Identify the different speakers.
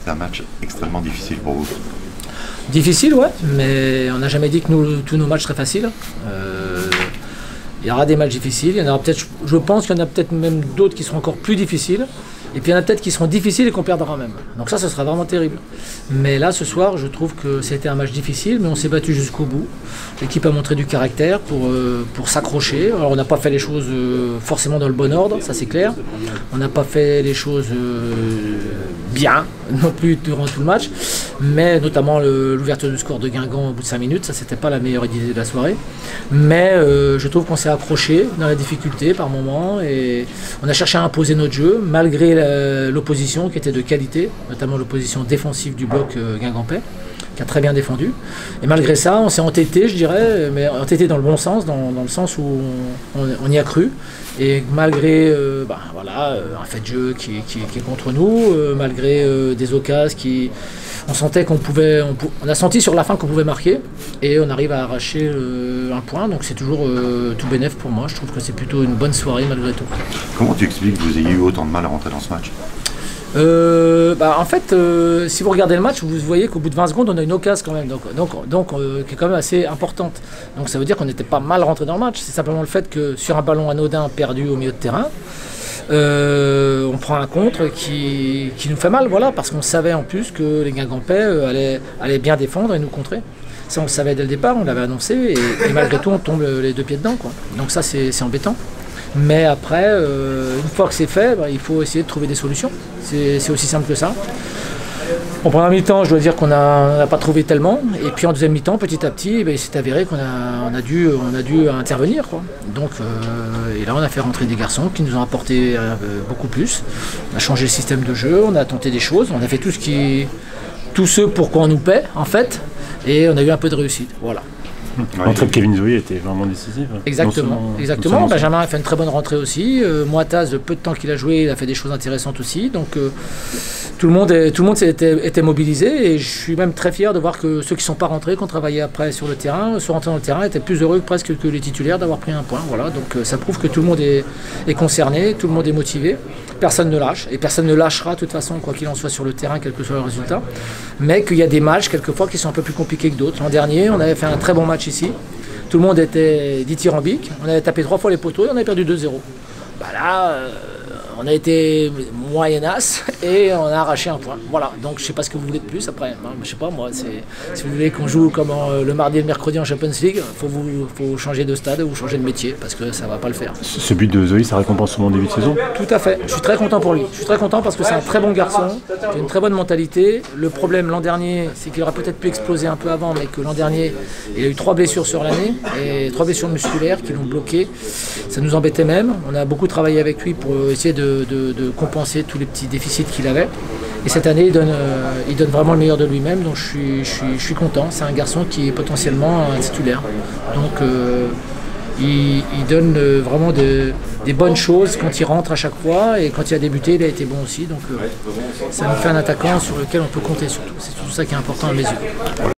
Speaker 1: C'est un match extrêmement difficile pour vous.
Speaker 2: Difficile, ouais, mais on n'a jamais dit que tous nos matchs seraient faciles. Il y aura des matchs difficiles, il y en aura peut-être, je pense qu'il y en a peut-être même d'autres qui seront encore plus difficiles. Et puis il y en a peut-être qui seront difficiles et qu'on perdra même. Donc ça, ce sera vraiment terrible. Mais là, ce soir, je trouve que c'était un match difficile, mais on s'est battu jusqu'au bout. L'équipe a montré du caractère pour s'accrocher. Alors on n'a pas fait les choses forcément dans le bon ordre, ça c'est clair. On n'a pas fait les choses bien non plus durant tout le match. Mais notamment l'ouverture du score de Guingamp au bout de 5 minutes, ça c'était pas la meilleure idée de la soirée. Mais je trouve qu'on s'est accroché dans la difficulté par moments et on a cherché à imposer notre jeu malgré l'opposition qui était de qualité, notamment l'opposition défensive du bloc guingampais, qui a très bien défendu. Et malgré ça, on s'est entêté, je dirais, mais entêté dans le bon sens, dans le sens où on y a cru. Et malgré un fait de jeu qui est contre nous, malgré des occasions qui... On sentait on a senti sur la fin qu'on pouvait marquer et on arrive à arracher un point, donc c'est toujours tout bénef pour moi. Je trouve que c'est plutôt une bonne soirée malgré tout.
Speaker 1: Comment tu expliques que vous ayez eu autant de mal à rentrer dans ce match?
Speaker 2: En fait, si vous regardez le match, vous voyez qu'au bout de 20 secondes, on a une occasion quand même, qui est quand même assez importante. Donc ça veut dire qu'on n'était pas mal rentré dans le match. C'est simplement le fait que sur un ballon anodin perdu au milieu de terrain, on prend un contre qui nous fait mal, voilà, parce qu'on savait en plus que les Guingampais allaient bien défendre et nous contrer. Ça, on le savait dès le départ, on l'avait annoncé, et malgré tout, on tombe les deux pieds dedans, quoi. Donc ça, c'est embêtant. Mais après, une fois que c'est fait, il faut essayer de trouver des solutions. C'est aussi simple que ça. En première mi-temps, je dois dire qu'on n'a pas trouvé tellement. Et puis en deuxième mi-temps, petit à petit, il s'est avéré qu'on a dû intervenir, quoi. Donc, et là, on a fait rentrer des garçons qui nous ont apporté beaucoup plus. On a changé le système de jeu, on a tenté des choses, on a fait tout ce pour quoi on nous paie, en fait. Et on a eu un peu de réussite. Voilà.
Speaker 3: L'entrée de Kevin Zoé était vraiment décisive.
Speaker 2: Exactement. Benjamin a fait une très bonne rentrée aussi. Moitaz, le peu de temps qu'il a joué, il a fait des choses intéressantes aussi. Donc tout le monde était mobilisé et je suis même très fier de voir que ceux qui ne sont pas rentrés, qui ont travaillé après sur le terrain, sont rentrés dans le terrain, étaient plus heureux presque que les titulaires d'avoir pris un point. Voilà. Donc ça prouve que tout le monde est concerné, tout le monde est motivé. Personne ne lâche et personne ne lâchera de toute façon, quoi qu'il en soit sur le terrain, quel que soit le résultat. Mais qu'il y a des matchs quelquefois qui sont un peu plus compliqués que d'autres. L'an dernier, on avait fait un très bon match ici. Tout le monde était dithyrambique. On avait tapé 3 fois les poteaux et on avait perdu 2-0. Là, on a été moyennasse et on a arraché un point. Voilà, donc je sais pas ce que vous voulez de plus après. Je sais pas, moi, si vous voulez qu'on joue comme le mardi et le mercredi en Champions League, faut changer de stade ou changer de métier parce que ça va pas le faire.
Speaker 3: Ce but de Zoé, ça récompense son début de saison?
Speaker 2: Tout à fait, je suis très content pour lui. Je suis très content parce que c'est un très bon garçon, qui a une très bonne mentalité. Le problème l'an dernier, c'est qu'il aurait peut-être pu exploser un peu avant, mais que l'an dernier, il a eu 3 blessures sur l'année et 3 blessures musculaires qui l'ont bloqué. Ça nous embêtait même. On a beaucoup travaillé avec lui pour essayer de compenser tous les petits déficits qu'il avait. Et cette année, il donne vraiment le meilleur de lui-même, donc je suis content. C'est un garçon qui est potentiellement un titulaire. Donc il donne vraiment des bonnes choses quand il rentre à chaque fois, et quand il a débuté, il a été bon aussi. Donc ça nous fait un attaquant sur lequel on peut compter surtout. C'est tout ça qui est important à mes yeux.